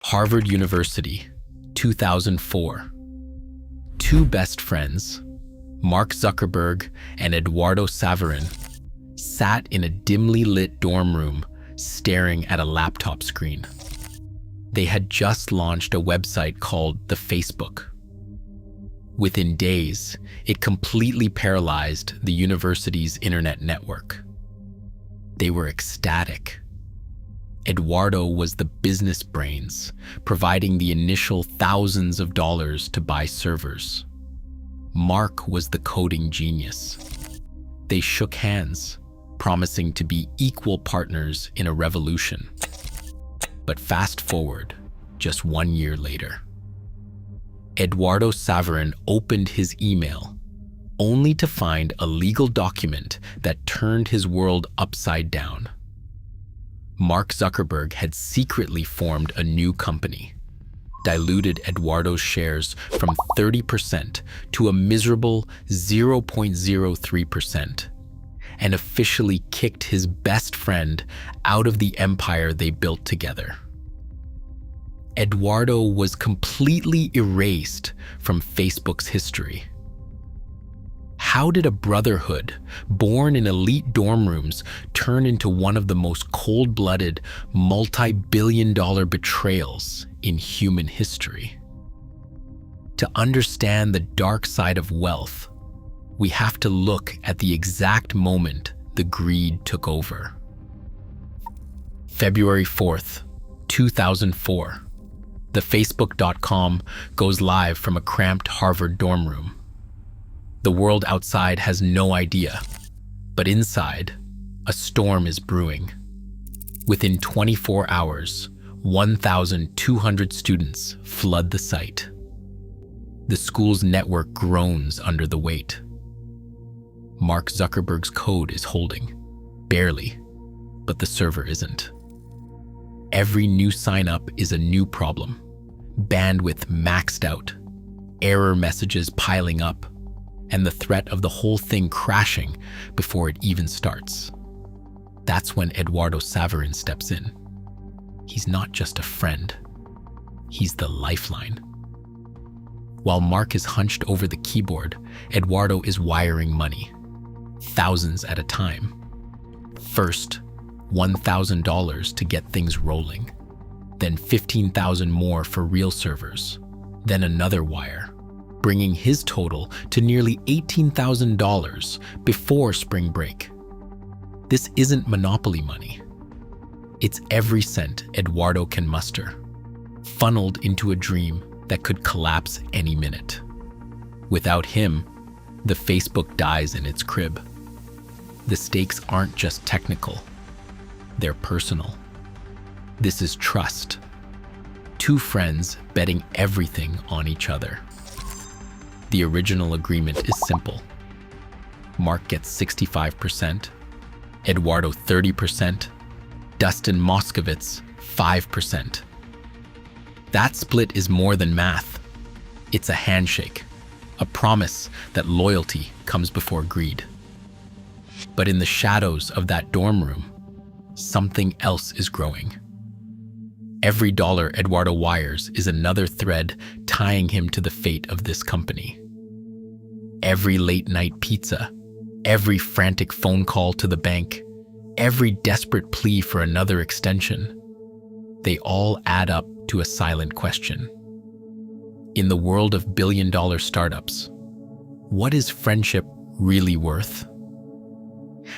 Harvard University, 2004. Two best friends, Mark Zuckerberg and Eduardo Saverin, sat in a dimly lit dorm room staring at a laptop screen. They had just launched a website called The Facebook. Within days, it completely paralyzed the university's internet network. They were ecstatic. Eduardo was the business brains, providing the initial thousands of dollars to buy servers. Mark was the coding genius. They shook hands, promising to be equal partners in a revolution. But fast forward, just 1 year later. Eduardo Saverin opened his email, only to find a legal document that turned his world upside down. Mark Zuckerberg had secretly formed a new company, diluted Eduardo's shares from 30% to a miserable 0.03%, and officially kicked his best friend out of the empire they built together. Eduardo was completely erased from Facebook's history. How did a brotherhood born in elite dorm rooms turn into one of the most cold-blooded, multi-billion-dollar betrayals in human history? To understand the dark side of wealth, we have to look at the exact moment the greed took over. February 4th, 2004. The Facebook.com goes live from a cramped Harvard dorm room. The world outside has no idea, but inside, a storm is brewing. Within 24 hours, 1,200 students flood the site. The school's network groans under the weight. Mark Zuckerberg's code is holding, barely, but the server isn't. Every new sign-up is a new problem. Bandwidth maxed out, error messages piling up, and the threat of the whole thing crashing before it even starts. That's when Eduardo Saverin steps in. He's not just a friend, he's the lifeline. While Mark is hunched over the keyboard, Eduardo is wiring money, thousands at a time. First, $1,000 to get things rolling, then $15,000 more for real servers, then another wire, bringing his total to nearly $18,000 before spring break. This isn't monopoly money. It's every cent Eduardo can muster, funneled into a dream that could collapse any minute. Without him, the Facebook dies in its crib. The stakes aren't just technical, they're personal. This is trust. Two friends betting everything on each other. The original agreement is simple. Mark gets 65%, Eduardo 30%, Dustin Moskovitz 5%. That split is more than math. It's a handshake, a promise that loyalty comes before greed. But in the shadows of that dorm room, something else is growing. Every dollar Eduardo wires is another thread tying him to the fate of this company. Every late-night pizza, every frantic phone call to the bank, every desperate plea for another extension, they all add up to a silent question. In the world of billion-dollar startups, what is friendship really worth?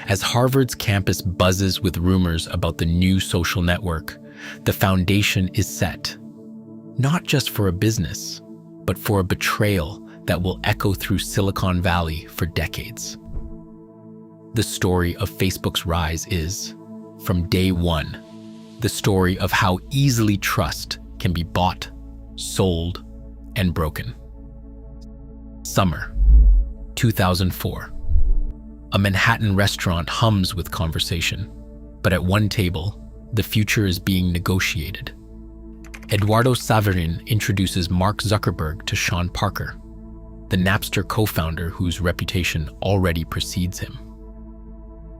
As Harvard's campus buzzes with rumors about the new social network, the foundation is set, not just for a business, but for a betrayal that will echo through Silicon Valley for decades. The story of Facebook's rise is, from day one, the story of how easily trust can be bought, sold, and broken. Summer, 2004. A Manhattan restaurant hums with conversation, but at one table, the future is being negotiated. Eduardo Saverin introduces Mark Zuckerberg to Sean Parker, the Napster co-founder whose reputation already precedes him.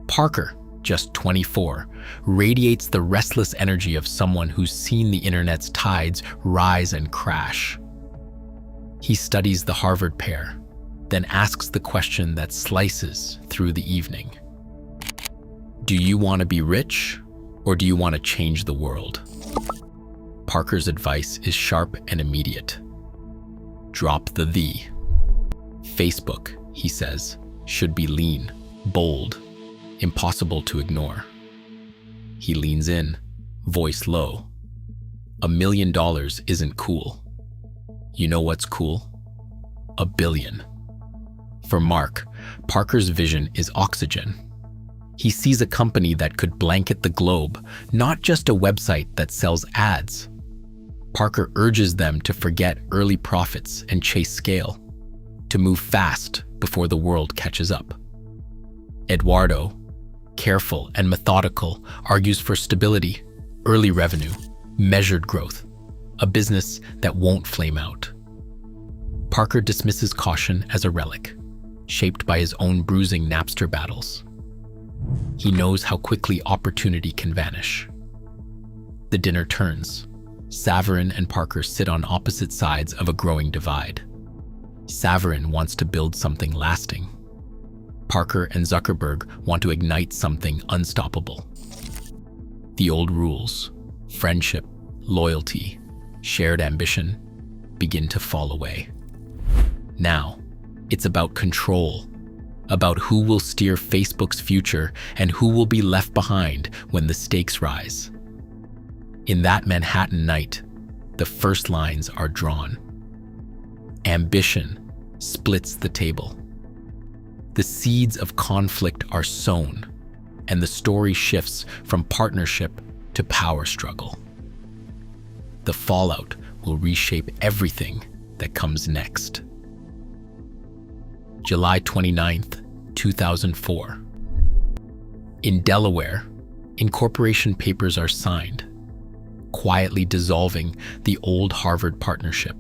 Parker, just 24, radiates the restless energy of someone who's seen the internet's tides rise and crash. He studies the Harvard pair, then asks the question that slices through the evening. Do you want to be rich, or do you want to change the world? Parker's advice is sharp and immediate. Drop the "the." Facebook, he says, should be lean, bold, impossible to ignore. He leans in, voice low. $1 million isn't cool. You know what's cool? $1 billion. For Mark, Parker's vision is oxygen. He sees a company that could blanket the globe, not just a website that sells ads. Parker urges them to forget early profits and chase scale, to move fast before the world catches up. Eduardo, careful and methodical, argues for stability, early revenue, measured growth, a business that won't flame out. Parker dismisses caution as a relic, shaped by his own bruising Napster battles. He knows how quickly opportunity can vanish. The dinner turns. Savarin and Parker sit on opposite sides of a growing divide. Savarin wants to build something lasting. Parker and Zuckerberg want to ignite something unstoppable. The old rules, friendship, loyalty, shared ambition, begin to fall away. Now, it's about control, about who will steer Facebook's future and who will be left behind when the stakes rise. In that Manhattan night, the first lines are drawn. Ambition splits the table. The seeds of conflict are sown, and the story shifts from partnership to power struggle. The fallout will reshape everything that comes next. July 29th, 2004. In Delaware, incorporation papers are signed, quietly dissolving the old Harvard partnership.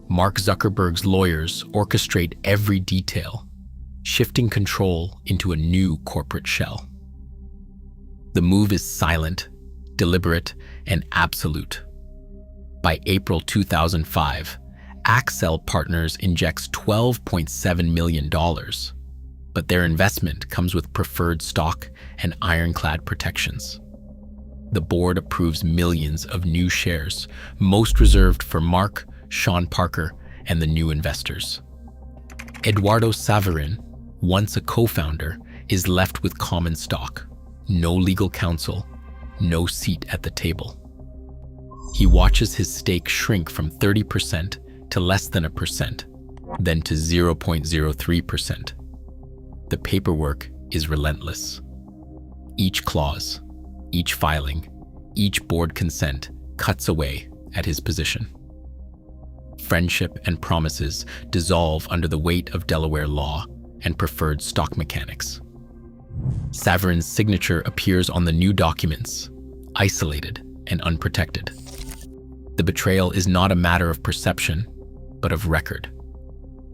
Mark Zuckerberg's lawyers orchestrate every detail, shifting control into a new corporate shell. The move is silent, deliberate, and absolute. By April 2005, Accel Partners injects $12.7 million, but their investment comes with preferred stock and ironclad protections. The board approves millions of new shares, most reserved for Mark, Sean Parker, and the new investors. Eduardo Savarin, once a co-founder, is left with common stock, no legal counsel, no seat at the table. He watches his stake shrink from 30% to less than 1%, then to 0.03%. The paperwork is relentless. Each clause, each filing, each board consent cuts away at his position. Friendship and promises dissolve under the weight of Delaware law and preferred stock mechanics. Savarin's signature appears on the new documents, isolated and unprotected. The betrayal is not a matter of perception, but of record.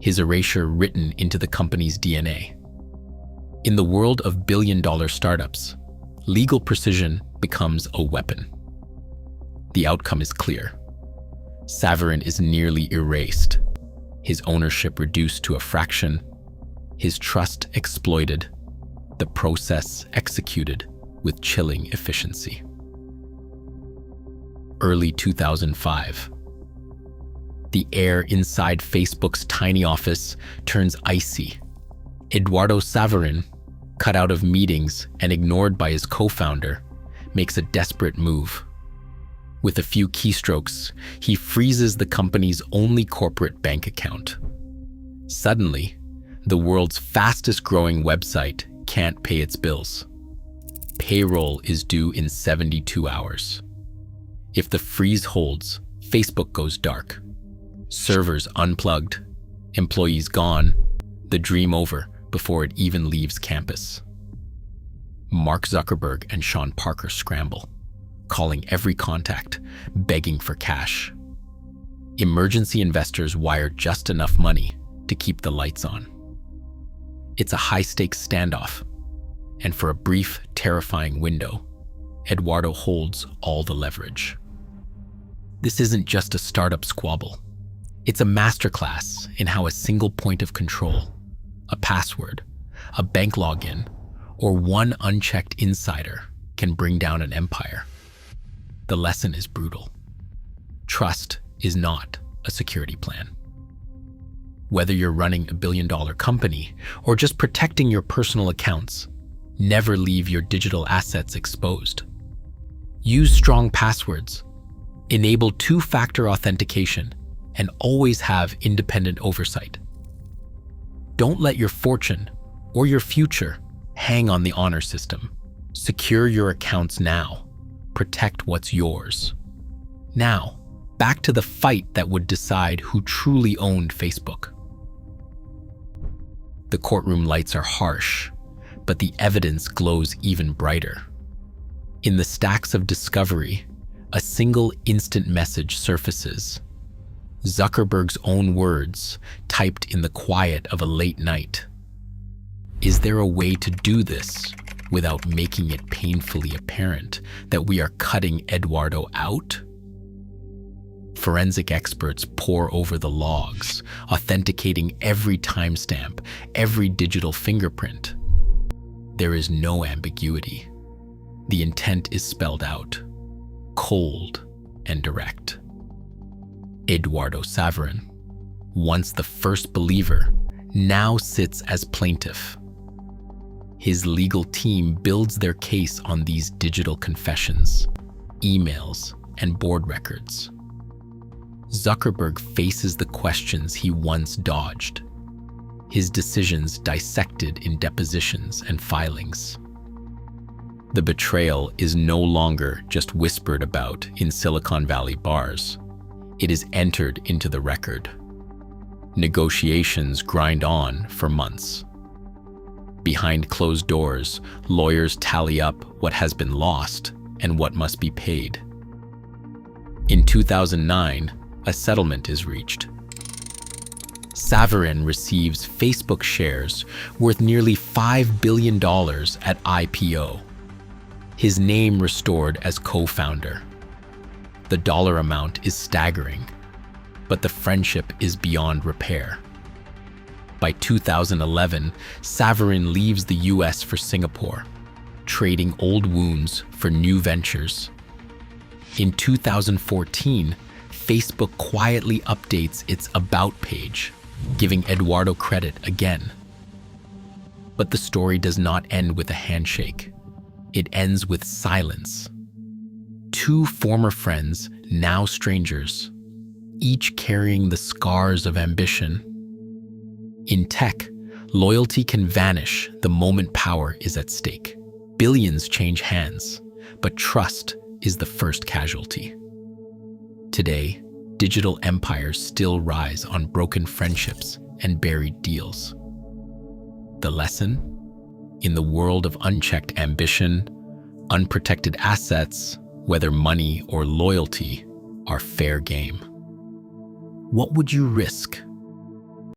His erasure written into the company's DNA. In the world of billion-dollar startups, legal precision becomes a weapon. The outcome is clear. Savarin is nearly erased, his ownership reduced to a fraction, his trust exploited, the process executed with chilling efficiency. Early 2005. The air inside Facebook's tiny office turns icy. Eduardo Savarin, cut out of meetings and ignored by his co-founder, makes a desperate move. With a few keystrokes, he freezes the company's only corporate bank account. Suddenly, the world's fastest-growing website can't pay its bills. Payroll is due in 72 hours. If the freeze holds, Facebook goes dark. Servers unplugged, employees gone, the dream over before it even leaves campus. Mark Zuckerberg and Sean Parker scramble, calling every contact, begging for cash. Emergency investors wire just enough money to keep the lights on. It's a high-stakes standoff, And for a brief, terrifying window, Eduardo holds all the leverage. This isn't just a startup squabble. It's a masterclass in how a single point of control, a password, a bank login, or one unchecked insider can bring down an empire. The lesson is brutal. Trust is not a security plan. Whether you're running a billion-dollar company or just protecting your personal accounts, never leave your digital assets exposed. Use strong passwords, enable two-factor authentication, and always have independent oversight. Don't let your fortune or your future hang on the honor system. Secure your accounts now. Protect what's yours. Now, back to the fight that would decide who truly owned Facebook. The courtroom lights are harsh, but the evidence glows even brighter. In the stacks of discovery, a single instant message surfaces. Zuckerberg's own words, typed in the quiet of a late night. Is there a way to do this without making it painfully apparent that we are cutting Eduardo out? Forensic experts pore over the logs, authenticating every timestamp, every digital fingerprint. There is no ambiguity. The intent is spelled out, cold and direct. Eduardo Saverin, once the first believer, now sits as plaintiff. His legal team builds their case on these digital confessions, emails, and board records. Zuckerberg faces the questions he once dodged, his decisions dissected in depositions and filings. The betrayal is no longer just whispered about in Silicon Valley bars. It is entered into the record. Negotiations grind on for months. Behind closed doors, lawyers tally up what has been lost and what must be paid. In 2009, a settlement is reached. Saverin receives Facebook shares worth nearly $5 billion at IPO. His name restored as co-founder. The dollar amount is staggering, but the friendship is beyond repair. By 2011, Saverin leaves the US for Singapore, trading old wounds for new ventures. In 2014, Facebook quietly updates its About page, giving Eduardo credit again. But the story does not end with a handshake. It ends with silence. Two former friends, now strangers, each carrying the scars of ambition. In tech, loyalty can vanish the moment power is at stake. Billions change hands, but trust is the first casualty. Today, digital empires still rise on broken friendships and buried deals. The lesson? In the world of unchecked ambition, unprotected assets, whether money or loyalty, are fair game. What would you risk